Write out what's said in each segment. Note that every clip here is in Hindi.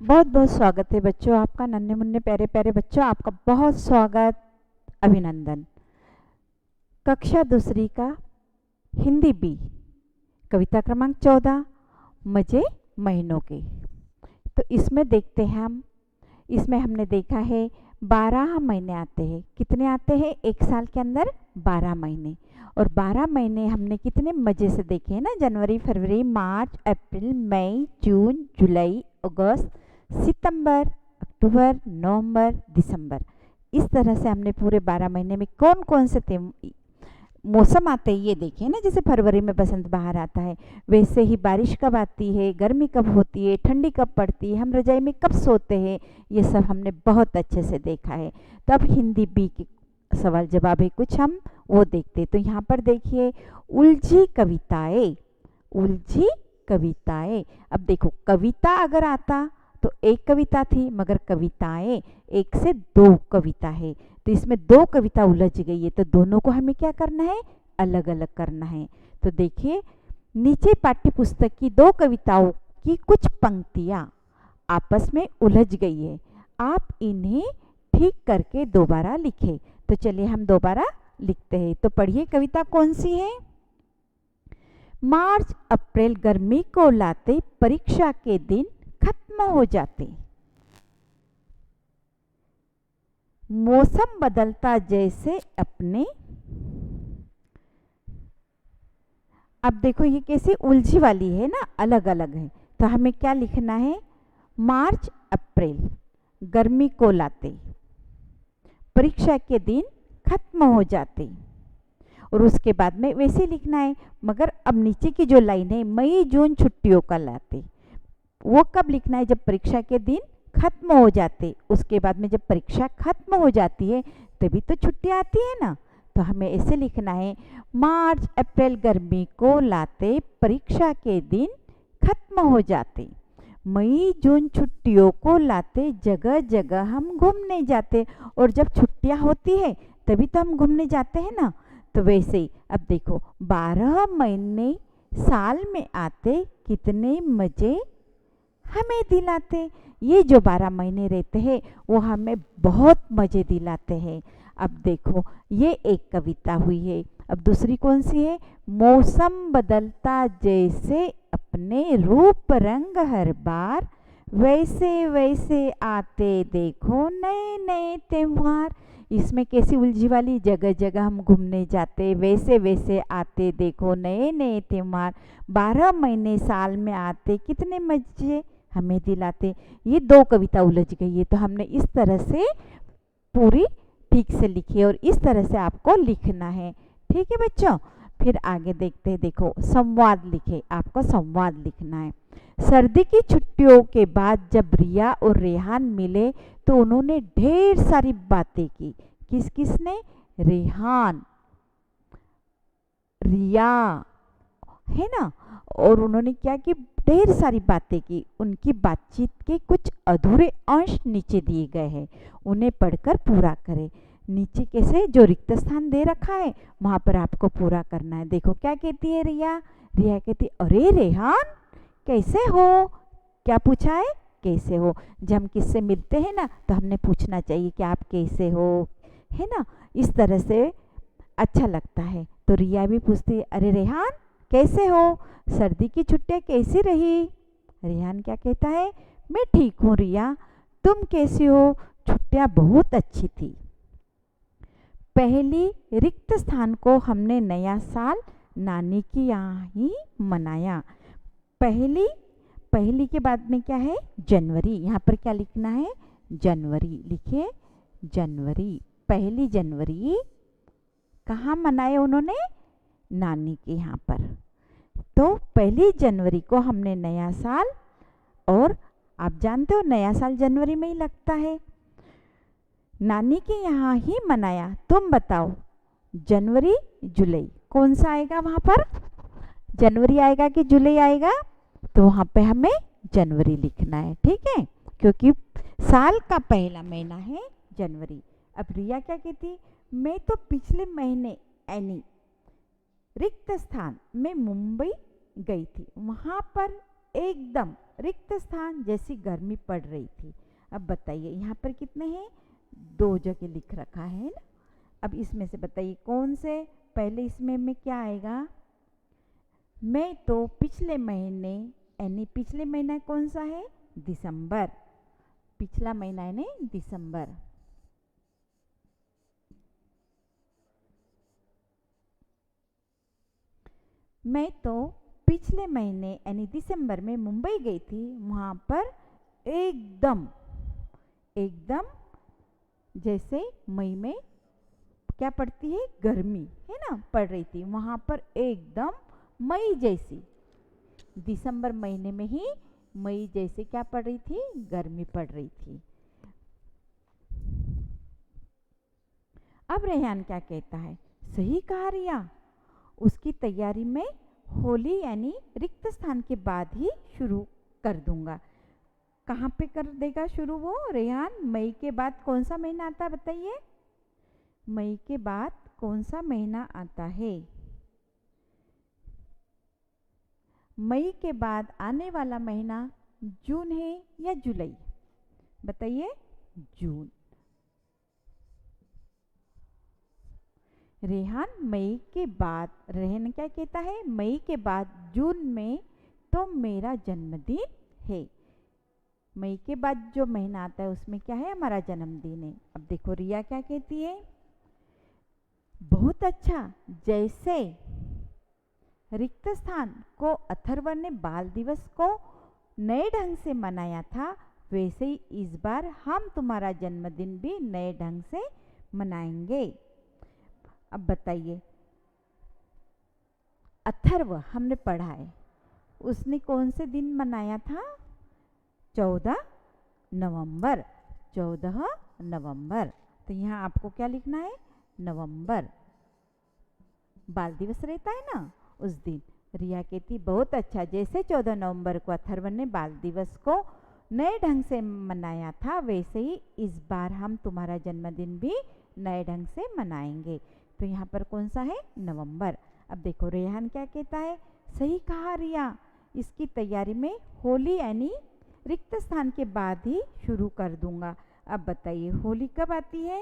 बहुत बहुत स्वागत है बच्चों आपका। नन्हे मुन्ने प्यारे प्यारे बच्चों, आपका बहुत स्वागत, अभिनंदन। कक्षा दूसरी का हिंदी बी, कविता क्रमांक 14, मजे महीनों के। तो इसमें देखते हैं हम, इसमें हमने देखा है 12 महीने आते हैं। कितने आते हैं एक साल के अंदर? 12 महीने। और 12 महीने हमने कितने मज़े से देखे हैं ना, जनवरी, फरवरी, मार्च, अप्रैल, मई, जून, जुलाई, अगस्त, सितंबर, अक्टूबर, नवंबर, दिसंबर। इस तरह से हमने पूरे 12 महीने में कौन कौन से मौसम आते हैं ये देखें ना। जैसे फरवरी में बसंत बहार आता है, वैसे ही बारिश कब आती है, गर्मी कब होती है, ठंडी कब पड़ती है, हम रजाई में कब सोते हैं, ये सब हमने बहुत अच्छे से देखा है। तो अब हिंदी बी के सवाल जवाब है कुछ, हम वो देखते। तो यहाँ पर देखिए, उलझी कविताएं, उलझी कविताएं। अब देखो, कविता अगर आता तो एक कविता थी, मगर कविताएं एक से दो कविता है। तो इसमें दो कविता उलझ गई है, तो दोनों को हमें क्या करना है? अलग अलग करना है। तो देखिए, नीचे पाठ्य पुस्तक की दो कविताओं की कुछ पंक्तियां आपस में उलझ गई है, आप इन्हें ठीक करके दोबारा लिखें। तो चलिए हम दोबारा लिखते हैं। तो पढ़िए, कविता कौन सी है? मार्च अप्रैल गर्मी को लाते, परीक्षा के दिन खत्म हो जाते। मौसम बदलता जैसे अपने। अब देखो, ये कैसी उलझी वाली है ना, अलग अलग है। तो हमें क्या लिखना है? मार्च अप्रैल गर्मी को लाते, परीक्षा के दिन खत्म हो जाते। और उसके बाद में वैसे लिखना है, मगर अब नीचे की जो लाइन है, मई जून छुट्टियों का लाते, वो कब लिखना है? जब परीक्षा के दिन खत्म हो जाते। उसके बाद में जब परीक्षा खत्म हो जाती है तभी तो छुट्टी आती है ना। तो हमें ऐसे लिखना है, मार्च अप्रैल गर्मी को लाते, परीक्षा के दिन खत्म हो जाते। मई जून छुट्टियों को लाते, जगह जगह हम घूमने जाते। और जब छुट्टियां होती है तभी तो हम घूमने जाते हैं ना। तो वैसे ही अब देखो, 12 महीने साल में आते, कितने मजे हमें दिलाते। ये जो 12 महीने रहते हैं वो हमें बहुत मज़े दिलाते हैं। अब देखो, ये एक कविता हुई है। अब दूसरी कौन सी है? मौसम बदलता जैसे अपने, रूप रंग हर बार, वैसे वैसे आते देखो नए नए त्योहार। इसमें कैसी उलझी वाली, जगह जगह हम घूमने जाते, वैसे वैसे आते देखो नए नए त्योहार, 12 महीने साल में आते, कितने मजे हमें दिलाते। ये दो कविता उलझ गई है, तो हमने इस तरह से पूरी ठीक से लिखी है और इस तरह से आपको लिखना है। ठीक है बच्चों, फिर आगे देखते हैं। देखो, संवाद लिखे, आपको संवाद लिखना है। सर्दी की छुट्टियों के बाद जब रिया और रेहान मिले तो उन्होंने ढेर सारी बातें की। किस किसने? रेहान, रिया, है ना। और उन्होंने क्या कि ढेर सारी बातें की। उनकी बातचीत के कुछ अधूरे अंश नीचे दिए गए हैं, उन्हें पढ़कर पूरा करें। नीचे कैसे जो रिक्त स्थान दे रखा है वहां पर आपको पूरा करना है। देखो क्या कहती है रिया। रिया कहती, अरे रेहान कैसे हो? क्या पूछा है? कैसे हो। जब हम किससे मिलते हैं ना तो हमने पूछना चाहिए कि आप कैसे हो, है ना। इस तरह से अच्छा लगता है। तो रिया भी पूछती है, अरे रेहान कैसे हो? सर्दी की छुट्टियां कैसी रही? रेहान क्या कहता है? मैं ठीक हूँ रिया, तुम कैसी हो? छुट्टियां बहुत अच्छी थी। पहली रिक्त स्थान को हमने नया साल नानी की यहाँ ही मनाया। पहली, पहली के बाद में क्या है? जनवरी। यहाँ पर क्या लिखना है? जनवरी लिखिए, जनवरी। पहली जनवरी कहाँ मनाए उन्होंने? नानी के यहाँ पर। तो पहली जनवरी को हमने नया साल, और आप जानते हो नया साल जनवरी में ही लगता है, नानी के यहाँ ही मनाया। तुम बताओ, जनवरी जुलाई कौन सा आएगा वहाँ पर? जनवरी आएगा कि जुलाई आएगा? तो वहाँ पे हमें जनवरी लिखना है, ठीक है, क्योंकि साल का पहला महीना है जनवरी। अब रिया क्या कहती? मैं तो पिछले महीने यानी रिक्त स्थान में मुंबई गई थी, वहाँ पर एकदम रिक्त स्थान जैसी गर्मी पड़ रही थी। अब बताइए यहाँ पर कितने हैं, 2 जगह लिख रखा है ना। अब इसमें से बताइए कौन से, पहले इसमें में क्या आएगा, मैं तो पिछले महीने, यानी पिछले महीना कौन सा है, दिसंबर, पिछला महीना है ना दिसंबर। मैं तो पिछले महीने यानी दिसंबर में मुंबई गई थी, वहाँ पर एकदम एकदम जैसे मई में क्या पड़ती है, गर्मी है ना, पड़ रही थी, वहाँ पर एकदम मई जैसी, दिसंबर महीने में ही मई जैसे क्या पड़ रही थी, गर्मी पड़ रही थी। अब रेहान क्या कहता है, सही कहा रिया, उसकी तैयारी में होली यानी रिक्त स्थान के बाद ही शुरू कर दूंगा। कहाँ पे कर देगा शुरू वो रेहान, मई के बाद कौन सा महीना आता है बताइए, मई के बाद कौन सा महीना आता है, मई के बाद आने वाला महीना जून है या जुलाई, बताइए, जून। रेहान मई के बाद, रेहान क्या कहता है, मई के बाद जून में तो मेरा जन्मदिन है। मई के बाद जो महीना आता है उसमें क्या है, हमारा जन्मदिन है। अब देखो रिया क्या कहती है, बहुत अच्छा, जैसे रिक्त स्थान को अथर्वण ने बाल दिवस को नए ढंग से मनाया था, वैसे ही इस बार हम तुम्हारा जन्मदिन भी नए ढंग से मनाएंगे। अब बताइए, अथर्व हमने पढ़ा है, उसने कौन से दिन मनाया था, 14 नवंबर, 14 नवंबर। तो यहाँ आपको क्या लिखना है, नवंबर, बाल दिवस रहता है ना उस दिन। रिया कहती बहुत अच्छा, जैसे 14 नवंबर को अथर्वण ने बाल दिवस को नए ढंग से मनाया था, वैसे ही इस बार हम तुम्हारा जन्मदिन भी नए ढंग से मनाएंगे। तो यहाँ पर कौन सा है, नवंबर। अब देखो रेहान क्या कहता है, सही कहा रिया, इसकी तैयारी में होली यानी रिक्त स्थान के बाद ही शुरू कर दूंगा। अब बताइए होली कब आती है,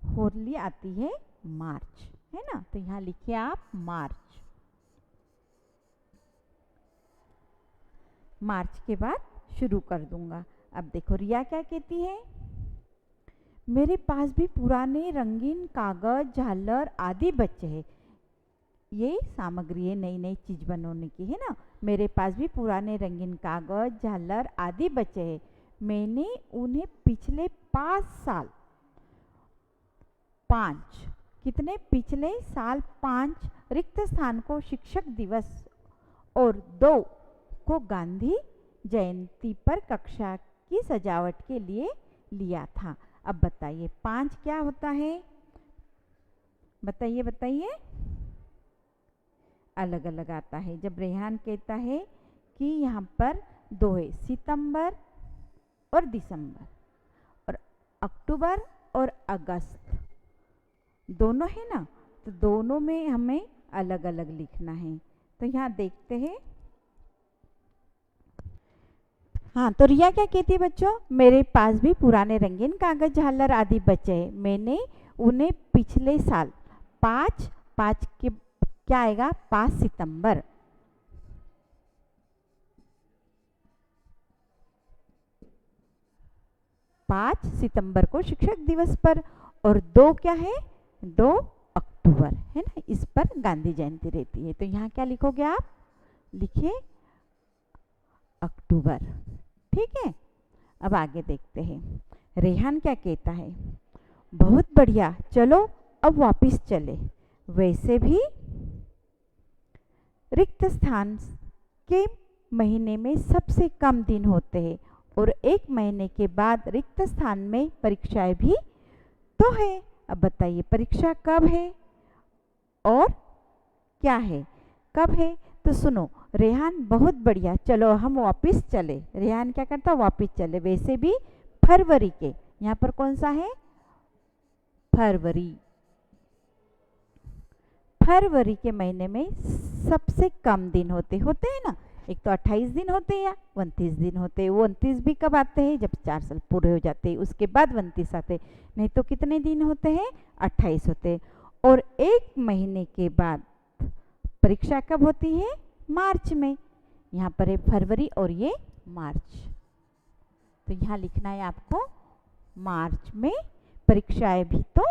होली आती है मार्च, है ना, तो यहाँ लिखिए आप मार्च, मार्च के बाद शुरू कर दूंगा। अब देखो रिया क्या कहती है, मेरे पास भी पुराने रंगीन कागज, झालर आदि बचे हैं, ये सामग्री है नई नई चीज बनाने की, है ना। मेरे पास भी पुराने रंगीन कागज, झालर आदि बचे हैं, मैंने उन्हें पिछले 5 साल, 5 कितने, पिछले साल 5 रिक्त स्थान को शिक्षक दिवस और 2 को गांधी जयंती पर कक्षा की सजावट के लिए लिया था। अब बताइए 5 क्या होता है, बताइए बताइए, अलग अलग आता है। जब रेहान कहता है कि यहाँ पर 2 है, सितंबर और दिसंबर, और अक्टूबर और अगस्त दोनों है ना, तो दोनों में हमें अलग अलग लिखना है। तो यहाँ देखते हैं, हाँ, तो रिया क्या कहती है बच्चों, मेरे पास भी पुराने रंगीन कागज, झालर आदि बचे हैं, मैंने उन्हें पिछले साल 5 के क्या आएगा, 5 सितंबर, 5 सितंबर को शिक्षक दिवस पर, और 2 क्या है, 2 अक्टूबर, है ना, इस पर गांधी जयंती रहती है। तो यहाँ क्या लिखोगे आप, लिखिए अक्टूबर, ठीक है। अब आगे देखते हैं, रेहान क्या कहता है, बहुत बढ़िया, चलो अब वापस चले, वैसे भी रिक्त स्थान के महीने में सबसे कम दिन होते हैं, और 1 महीने के बाद रिक्त स्थान में परीक्षाएं भी तो है। अब बताइए परीक्षा कब है और क्या है, कब है। तो सुनो, रेहान बहुत बढ़िया, चलो हम वापस चले, रेहान क्या करता, वापस चले, वैसे भी फरवरी के, यहाँ पर कौन सा है, फरवरी, फरवरी के महीने में सबसे कम दिन होते हैं ना, एक तो 28 दिन होते हैं या 29 दिन होते हैं। वो 29 भी कब आते हैं, जब 4 साल पूरे हो जाते हैं, उसके बाद 29 आते हैं। नहीं तो कितने दिन होते हैं, 28 होते हैं। और 1 महीने के बाद परीक्षा कब होती है, मार्च में। यहाँ पर है फरवरी और ये मार्च, तो यहाँ लिखना है आपको मार्च में परीक्षाएं भी तो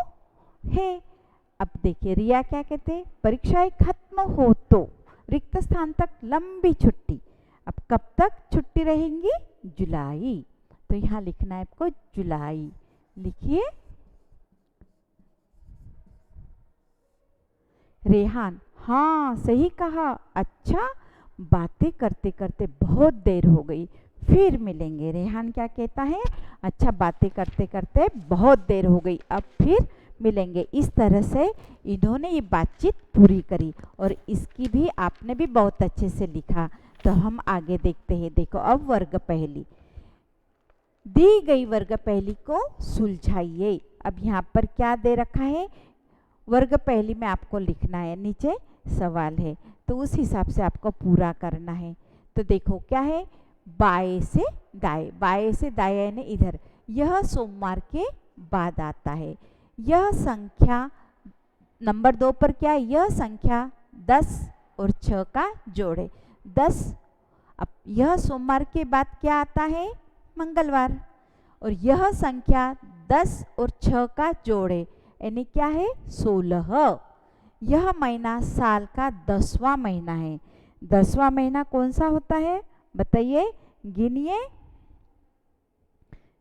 है। अब देखिए रिया क्या कहते हैं, परीक्षाएं खत्म हो तो रिक्त स्थान तक लंबी छुट्टी। अब कब तक छुट्टी रहेंगी, जुलाई, तो यहाँ लिखना है आपको जुलाई। लिखिए रेहान, हाँ सही कहा, अच्छा बातें करते करते बहुत देर हो गई, फिर मिलेंगे। रेहान क्या कहता है, अच्छा बातें करते करते बहुत देर हो गई, अब फिर मिलेंगे। इस तरह से इन्होंने ये बातचीत पूरी करी और इसकी भी आपने भी बहुत अच्छे से लिखा। तो हम आगे देखते हैं। देखो अब वर्ग पहली, दी गई वर्ग पहली को सुलझाइए। अब यहाँ पर क्या दे रखा है, वर्ग पहली में आपको लिखना है, नीचे सवाल है, तो उस हिसाब से आपको पूरा करना है। तो देखो क्या है, बाएं से दाएं, बाएं से दाएं यानी इधर, यह सोमवार के बाद आता है। यह संख्या नंबर 2 पर क्या है, यह संख्या 10 और 6 का जोड़ है। 10, अब यह सोमवार के बाद क्या आता है, मंगलवार, और यह संख्या 10 और 6 का जोड़ है, यानी क्या है 16। यह महीना साल का 10वां महीना है। 10वां महीना कौन सा होता है, बताइए, गिनिए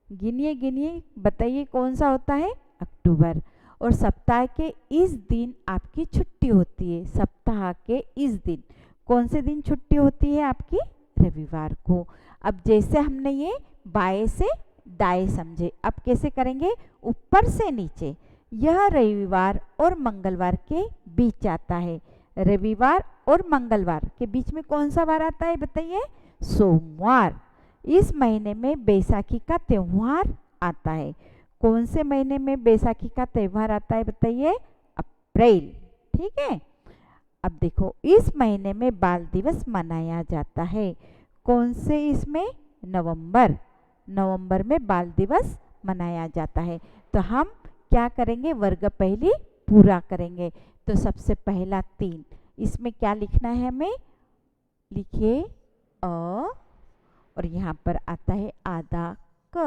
गिनिए गिनिए, बताइए कौन सा होता है, अक्टूबर। और सप्ताह के इस दिन आपकी छुट्टी होती है। सप्ताह के इस दिन कौन से दिन छुट्टी होती है आपकी, रविवार को। अब जैसे हमने ये बाएं से दाएं समझे, अब कैसे करेंगे, ऊपर से नीचे। यह रविवार और मंगलवार के बीच आता है। रविवार और मंगलवार के बीच में कौन सा वार आता है, बताइए, सोमवार। इस महीने में बैसाखी का त्योहार आता है। कौन से महीने में बैसाखी का त्योहार आता है, बताइए, अप्रैल। ठीक है। अब देखो इस महीने में बाल दिवस मनाया जाता है। कौन से इसमें, नवंबर। नवंबर में बाल दिवस मनाया जाता है। तो हम क्या करेंगे, वर्ग पहली पूरा करेंगे। तो सबसे पहला 3, इसमें क्या लिखना है हमें, लिखिए अ, और यहाँ पर आता है आधा क,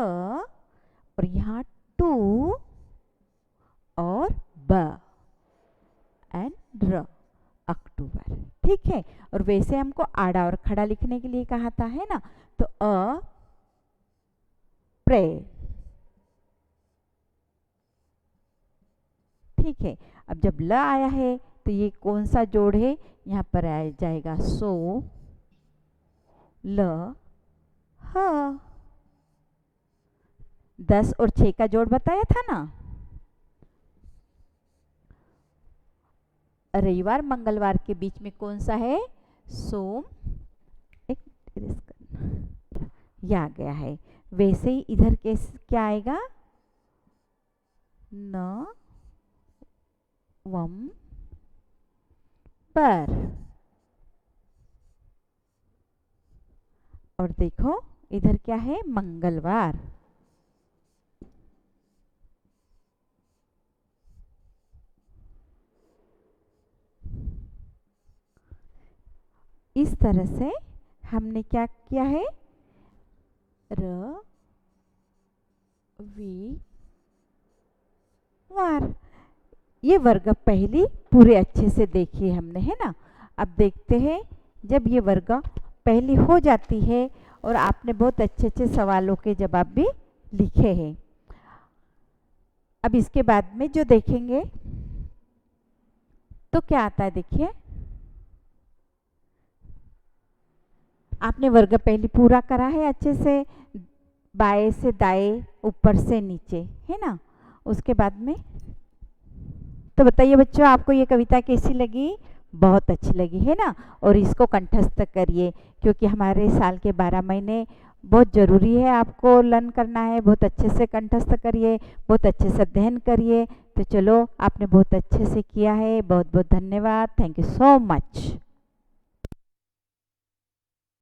और यहाँ 2 और ब एंड र, अक्टूबर। ठीक है। और वैसे हमको आड़ा और खड़ा लिखने के लिए कहा था, है ना, तो अप्रैल। ठीक है। अब जब ल आया है तो ये कौन सा जोड़ है, यहाँ पर आ जाएगा सो ल ह। 10 और 6 का जोड़ बताया था ना। रविवार मंगलवार के बीच में कौन सा है, सोम, एक ये आ गया है। वैसे ही इधर क्या आएगा, न वम पर। और देखो इधर क्या है, मंगलवार। इस तरह से हमने क्या किया है, रविवार। ये वर्ग पहली पूरे अच्छे से देखिए हमने, है ना। अब देखते हैं जब ये वर्ग पहली हो जाती है और आपने बहुत अच्छे अच्छे सवालों के जवाब भी लिखे हैं। अब इसके बाद में जो देखेंगे तो क्या आता है, देखिए आपने वर्ग पहली पूरा करा है अच्छे से, बाएं से दाएं, ऊपर से नीचे, है ना। उसके बाद में तो बताइए बच्चों, आपको ये कविता कैसी लगी, बहुत अच्छी लगी, है ना। और इसको कंठस्थ करिए, क्योंकि हमारे साल के 12 महीने बहुत ज़रूरी है, आपको लर्न करना है। बहुत अच्छे से कंठस्थ करिए, बहुत अच्छे से अध्ययन करिए। तो चलो, आपने बहुत अच्छे से किया है, बहुत बहुत धन्यवाद, थैंक यू सो मच।